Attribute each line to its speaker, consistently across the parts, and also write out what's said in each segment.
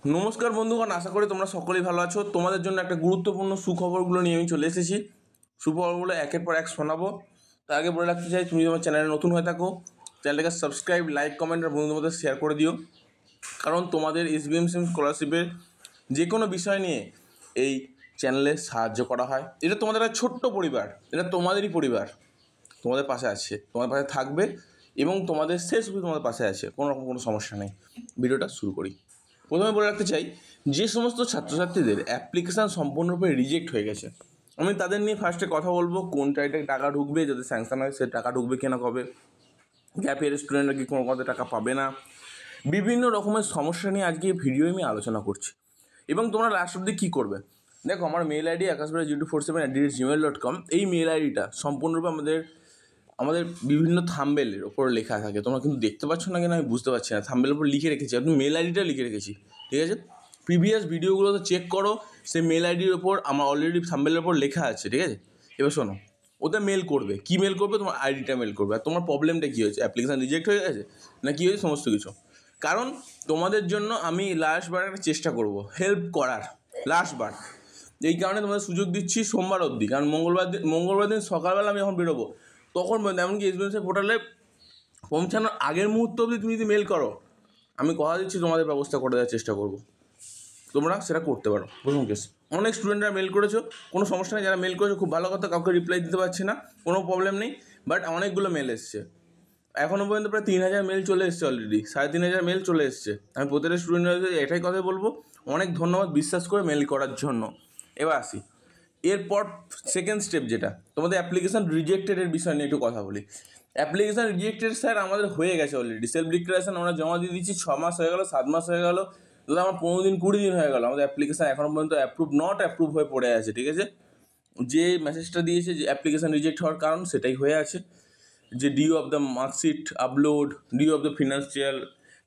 Speaker 1: নমস্কার বন্ধুগণ, আশা করি তোমরা সকলেই ভালো আছো। তোমাদের জন্য একটা গুরুত্বপূর্ণ সুখবরগুলো নিয়ে আমি চলে এসেছি। সুখবরগুলো একের পর এক শোনাবো। তার আগে বলে রাখতে চাই, তুমি তোমার চ্যানেলে নতুন হয়ে থাকো, চ্যানেলটাকে সাবস্ক্রাইব, লাইক, কমেন্ট আর বন্ধুদের মধ্যে শেয়ার করে দিও। কারণ তোমাদের SBMCM স্কলারশিপের যে কোনো বিষয় নিয়ে এই চ্যানেলে সাহায্য করা হয়। এটা তোমাদের একটা ছোট্ট পরিবার, এটা তোমাদেরই পরিবার। তোমাদের পাশে আছে, তোমাদের পাশে থাকবে এবং তোমাদের শেষ অবধি তোমাদের পাশে আছে, কোনো রকম কোনো সমস্যা নেই। ভিডিওটা শুরু করি। প্রথমে বলে রাখতে চাই, যে সমস্ত ছাত্রছাত্রীদের অ্যাপ্লিকেশান সম্পূর্ণরূপে রিজেক্ট হয়ে গেছে, আমি তাদের নিয়ে ফার্স্টে কথা বলবো। কোন টাইপে টাকা ঢুকবে, যদি স্যাংশন হয় সে টাকা ঢুকবে কেনা কবে, গ্যাপ ইয়ার স্টুডেন্টরা কি কোনো কথা টাকা পাবে না, বিভিন্ন রকমের সমস্যা নিয়ে আজকে এই ভিডিও আমি আলোচনা করছি। এবং তোমরা লাস্ট অব্দি কী করবে, দেখো আমার মেল আইডি akash.024/gmail.com। এই মেল আইডিটা সম্পূর্ণরূপে আমাদের বিভিন্ন থাম্বেলের ওপর লেখা থাকে। তোমরা কিন্তু দেখতে পাচ্ছ না কেন আমি বুঝতে পারছি না। থাম্বেলের ওপর লিখে রেখেছি, আপনি মেল আইডিটা লিখে রেখেছি, ঠিক আছে? প্রিভিয়াস ভিডিওগুলোতে চেক করো, সেই মেল আইডির ওপর আমার অলরেডি থাম্বেলের ওপর লেখা আছে, ঠিক আছে? এবার শোনো, ওটা মেল করবে, কী মেল করবে, তোমার আইডিটা মেল করবে। আর তোমার প্রবলেমটা কী হয়েছে, অ্যাপ্লিকেশান রিজেক্ট হয়ে গেছে না কী হয়েছে, সমস্ত কিছু। কারণ তোমাদের জন্য আমি লাস্টবার একটা চেষ্টা করব হেল্প করার, লাস্টবার। এই কারণে তোমাদের সুযোগ দিচ্ছি সোমবার অবধি, কারণ মঙ্গলবার দিন সকালবেলা আমি যখন বেরোবো তখন এমনকি SBMCM পোর্টালে পৌঁছানোর আগের মুহূর্ত অবধি তুমি যদি মেল করো, আমি কথা দিচ্ছি তোমাদের ব্যবস্থা করে দেওয়ার চেষ্টা করব, তোমরা সেটা করতে পারো। প্রথম কেস, অনেক স্টুডেন্টরা মেল করেছো, কোনো সমস্যা নেই। যারা মেল করেছো খুব ভালো কথা, কাউকে রিপ্লাই দিতে পারছি না, কোনো প্রবলেম নেই। বাট অনেকগুলো মেল এসছে, এখনও পর্যন্ত প্রায় 3000 মেল চলে এসছে, অলরেডি 3500 মেল চলে এসছে। আমি প্রত্যেকটা স্টুডেন্টদের এটাই কথা বলবো, অনেক ধন্যবাদ বিশ্বাস করে মেল করার জন্য। এবার আসি এরপর সেকেন্ড স্টেপ, যেটা তোমাদের অ্যাপ্লিকেশান রিজেক্টেডের বিষয় নিয়ে একটু কথা বলি। অ্যাপ্লিকেশান রিজেক্টেড স্যার আমাদের হয়ে গেছে অলরেডি। সেলফ ডিক্লারেশন আমরা জমা দিয়ে দিচ্ছি, 6 মাস হয়ে গেলো, 7 মাস হয়ে গেলো, দাদা আমার 15 দিন 20 দিন হয়ে গেলো, আমাদের অ্যাপ্লিকেশান এখনও পর্যন্ত নট অ্যাপ্রুভ হয়ে পড়ে আছে, ঠিক আছে? যে মেসেজটা দিয়েছে যে অ্যাপ্লিকেশান রিজেক্ট হওয়ার কারণ, সেটাই হয়ে আছে। যে due of the marksheet upload, due of the financial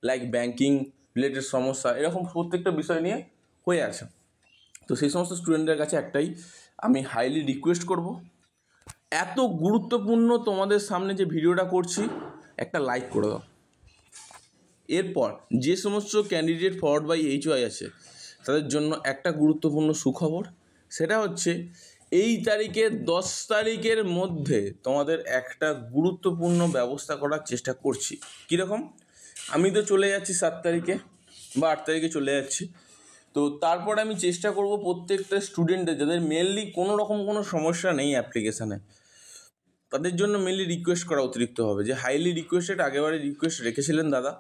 Speaker 1: like banking related সমস্যা, এরকম প্রত্যেকটা বিষয় নিয়ে হয়ে আছে। তো সেই সমস্ত স্টুডেন্টদের কাছে একটাই আমি হাইলি রিকোয়েস্ট করব, এত গুরুত্বপূর্ণ তোমাদের সামনে যে ভিডিওটা করছি, একটা লাইক করে দাও। এরপর যে সমস্ত ক্যান্ডিডেট ফরওয়ার্ড বাই HY আছে তাদের জন্য একটা গুরুত্বপূর্ণ সুখবর, সেটা হচ্ছে এই তারিখে 10 তারিখের মধ্যে তোমাদের একটা গুরুত্বপূর্ণ ব্যবস্থা করার চেষ্টা করছি। কীরকম, আমি তো চলে যাচ্ছি 7 তারিখে বা 8 তারিখে চলে যাচ্ছি। তো তারপরে আমি চেষ্টা করব প্রত্যেকটা স্টুডেন্টের, যাদের মেনলি কোনো রকম কোনো সমস্যা নেই অ্যাপ্লিকেশানে, তাদের জন্য মেনলি রিকোয়েস্ট করা অতিরিক্ত হবে। যে হাইলি রিকোয়েস্টেড, আগেবারে রিকোয়েস্ট রেখেছিলেন দাদা,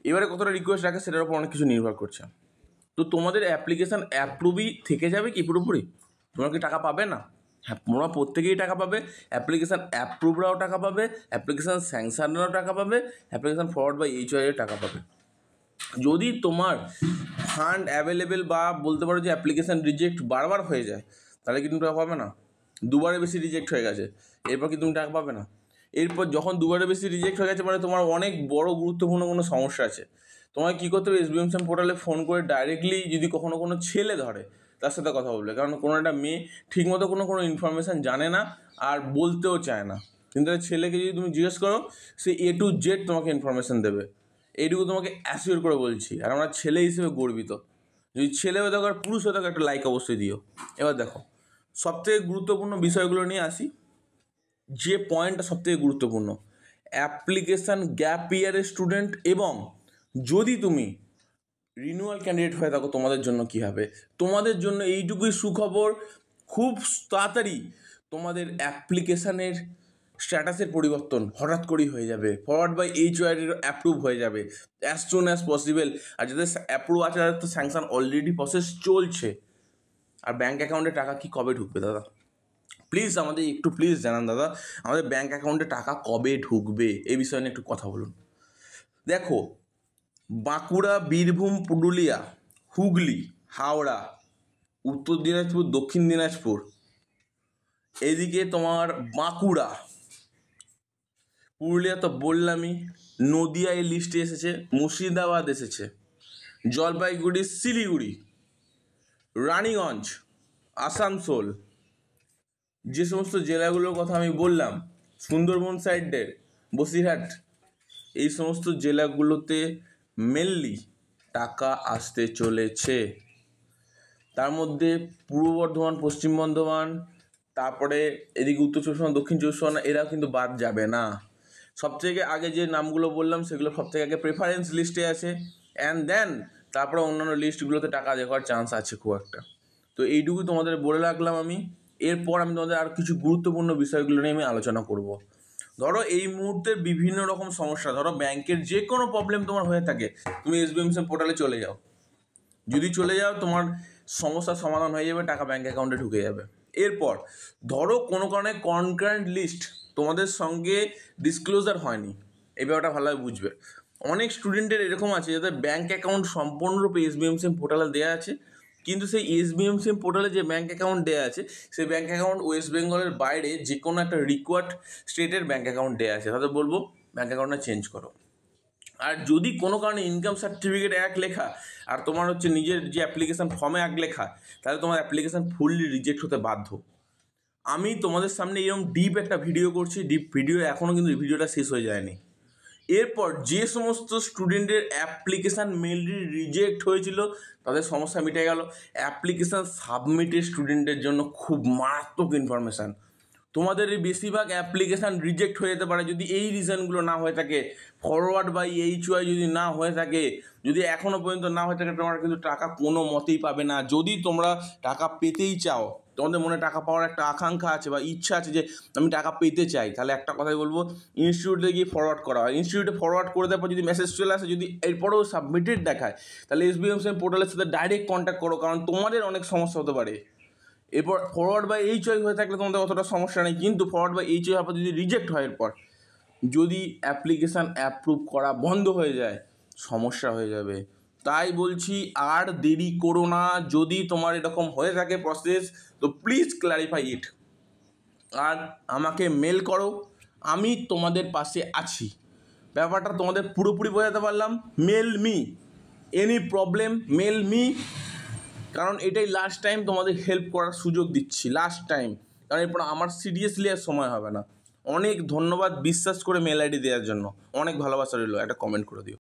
Speaker 1: এবারে কতটা রিকোয়েস্ট রাখে সেটার উপর অনেক কিছু নির্ভর করছে। তো তোমাদের অ্যাপ্লিকেশান অ্যাপ্রুভই থেকে যাবে কি পুরোপুরি, তোমরা কি টাকা পাবে না? হ্যাঁ, তোমরা প্রত্যেকেই টাকা পাবে। অ্যাপ্লিকেশান অ্যাপ্রুভরাও টাকা পাবে, অ্যাপ্লিকেশান স্যাংশনরাও টাকা পাবে, অ্যাপ্লিকেশান ফরওয়ার্ড বাই HY এর টাকা পাবে। যদি তোমার ফান্ড অ্যাভেলেবেল বা বলতে পারো যে অ্যাপ্লিকেশান রিজেক্ট বারবার হয়ে যায়, তাহলে কি তুমি টাকা পাবে না? দুবারের বেশি রিজেক্ট হয়ে গেছে, এরপর কি তুমি টাকা পাবে না? এরপর যখন দুবারের বেশি রিজেক্ট হয়ে গেছে, মানে তোমার অনেক বড় গুরুত্বপূর্ণ কোনো সমস্যা আছে। তোমায় কী করতে হবে, SBMCM পোর্টালে ফোন করে ডাইরেক্টলি, যদি কখনো কোনো ছেলে ধরে তার সাথে কথা বলবে। কারণ কোনো একটা মেয়ে ঠিকমতো কোনো ইনফরমেশান জানে না আর বলতেও চায় না, কিন্তু ছেলেকে যদি তুমি জিজ্ঞেস করো, সে A to Z তোমাকে ইনফরমেশান দেবে। এইটুকু তোমাকে অ্যাসিওর করে বলছি, আর আমরা ছেলে হিসেবে গর্বিত। যদি ছেলে হয়ে থাকো আর পুরুষ হয়ে থাকো, একটা লাইক অবশ্যই দিও। এবার দেখো, সবথেকে গুরুত্বপূর্ণ বিষয়গুলো নিয়ে আসি। যে পয়েন্টটা সবথেকে গুরুত্বপূর্ণ, অ্যাপ্লিকেশান গ্যাপ ইয়ারের স্টুডেন্ট এবং যদি তুমি রিনিউয়াল ক্যান্ডিডেট হয়ে থাকো, তোমাদের জন্য কী হবে? তোমাদের জন্য এইটুকুই সুখবর, খুব তাড়াতাড়ি তোমাদের অ্যাপ্লিকেশানের স্ট্যাটাসের পরিবর্তন হঠাৎ করেই হয়ে যাবে, ফরওয়ার্ড বাই HY অ্যাপ্রুভ হয়ে যাবে অ্যাজ সুন অ্যাজ পসিবল। আর যাদের অ্যাপ্রুভ আছে তাদের তো স্যাংশন অলরেডি প্রসেস চলছে। আর ব্যাঙ্ক অ্যাকাউন্টে টাকা কি কবে ঢুকবে দাদা? প্লিজ আমাদের একটু প্লিজ জানান দাদা, আমাদের ব্যাঙ্ক অ্যাকাউন্টে টাকা কবে ঢুকবে, এই বিষয়ে নিয়ে একটু কথা বলুন। দেখো, বাঁকুড়া, বীরভূম, পুরুলিয়া, হুগলি, হাওড়া, উত্তর দিনাজপুর, দক্ষিণ দিনাজপুর, এদিকে তোমার বাঁকুড়া, পুরুলিয়া তো বললামই, নদিয়া এই লিস্টে এসেছে, মুর্শিদাবাদ এসেছে, জলপাইগুড়ি, শিলিগুড়ি, রানীগঞ্জ, আসানসোল, যে সমস্ত জেলাগুলোর কথা আমি বললাম, সুন্দরবন সাইডের বসিরহাট, এই সমস্ত জেলাগুলোতে মেনলি টাকা আসতে চলেছে। তার মধ্যে পূর্ব বর্ধমান, পশ্চিম বর্ধমান, তারপরে এদিকে উত্তর চব্বিশ পরগনা, দক্ষিণ চব্বিশ পরগনা, এরাও কিন্তু বাদ যাবে না। সবথেকে আগে যে নামগুলো বললাম সেগুলো সবথেকে আগে প্রেফারেন্স লিস্টে আছে, অ্যান্ড দেন তারপরে অন্যান্য লিস্টগুলোতে টাকা দেওয়ার চান্স আছে খুব একটা। তো এইটুকু তোমাদের বলে রাখলাম আমি। এরপর আমি তোমাদের আর কিছু গুরুত্বপূর্ণ বিষয়গুলো নিয়ে আমি আলোচনা করব। ধরো এই মুহূর্তে বিভিন্ন রকম সমস্যা, ধরো ব্যাংকের যে কোনো প্রবলেম তোমার হয়ে থাকে, তুমি এসবিএমসি পোর্টালে চলে যাও। যদি চলে যাও তোমার সমস্যার সমাধান হয়ে যাবে, টাকা ব্যাঙ্ক অ্যাকাউন্টে ঢুকে যাবে। এরপর ধরো কোনো কারণে কনকারেন্ট লিস্ট তোমাদের সঙ্গে ডিসক্লোজার হয়নি, এই ব্যাপারটা ভালোভাবে বুঝবে। অনেক স্টুডেন্টের এরকম আছে যাদের ব্যাঙ্ক অ্যাকাউন্ট সম্পূর্ণরূপে এসবিএমসিএম পোর্টালে দেওয়া আছে, কিন্তু সেই এসবিএমসিএম পোর্টালে যে ব্যাঙ্ক অ্যাকাউন্ট দেওয়া আছে সেই ব্যাঙ্ক অ্যাকাউন্ট ওয়েস্ট বেঙ্গলের বাইরে যে কোনো একটা রিকোয়ার্ড স্টেটের ব্যাঙ্ক অ্যাকাউন্ট দেওয়া আছে, তাদের বলবো ব্যাঙ্ক অ্যাকাউন্টটা চেঞ্জ করো। আর যদি কোনো কারণে ইনকাম সার্টিফিকেট এক লেখা আর তোমার হচ্ছে নিজের যে অ্যাপ্লিকেশান ফর্মে এক লেখা, তাহলে তোমার অ্যাপ্লিকেশান ফুললি রিজেক্ট হতে বাধ্য। আমি তোমাদের সামনে এরকম ডিপ একটা ভিডিও করছি, ডিপ ভিডিও, এখনও কিন্তু ভিডিওটা শেষ হয়ে যায়নি। এরপর যে সমস্ত স্টুডেন্টের অ্যাপ্লিকেশান মেনলি রিজেক্ট হয়েছিল তাদের সমস্যা মিটে গেল। অ্যাপ্লিকেশান সাবমিটেড স্টুডেন্টের জন্য খুব মারাত্মক ইনফরমেশান। তোমাদের এই বেশিরভাগ অ্যাপ্লিকেশান রিজেক্ট হয়ে যেতে পারে যদি এই রিজনগুলো না হয়ে থাকে, ফরওয়ার্ড বাই HY যদি না হয়ে থাকে, যদি এখনও পর্যন্ত না হয়ে থাকে, তোমরা কিন্তু টাকা কোনো মতেই পাবে না। যদি তোমরা টাকা পেতেই চাও, তোমাদের মনে টাকা পাওয়ার একটা আকাঙ্ক্ষা আছে বা ইচ্ছা আছে যে আমি টাকা পেতে চাই, তাহলে একটা কথাই বলবো, ইনস্টিটিউটে গিয়ে ফরওয়ার্ড করা হয়। ইনস্টিটিউটে ফরওয়ার্ড করে দেওয়ার পর যদি মেসেজ চলে আসে, যদি এরপরেও সাবমিটেড দেখায়, তাহলে এসবিএমসিএম পোর্টালের সাথে ডাইরেক্ট কন্ট্যাক্ট করো, কারণ তোমাদের অনেক সমস্যা হতে পারে। এরপর ফরওয়ার্ড বাই HY হয়ে থাকলে তোমাদের অতটা সমস্যা নেই, কিন্তু ফরওয়ার্ড বাই HY হওয়ার পর যদি রিজেক্ট হয়, এরপর যদি অ্যাপ্লিকেশান অ্যাপ্রুভ করা বন্ধ হয়ে যায়, সমস্যা হয়ে যাবে। তাই বলছি আর দেরি করো না। যদি তোমার এরকম হয়ে থাকে প্রসেস, তো প্লিজ ক্ল্যারিফাই ইট আর আমাকে মেল করো, আমি তোমাদের পাশে আছি। ব্যাপারটা তোমাদের পুরোপুরি বোঝাতে পারলাম। Mail me, any problem mail me, কারণ এটাই লাস্ট টাইম তোমাদের হেল্প করার সুযোগ দিচ্ছি, লাস্ট টাইম, কারণ এরপর আমার সিরিয়াসলি আর সময় হবে না। অনেক ধন্যবাদ বিশ্বাস করে মেল আইডি দেওয়ার জন্য, অনেক ভালোবাসা রইল, একটা কমেন্ট করে দিও।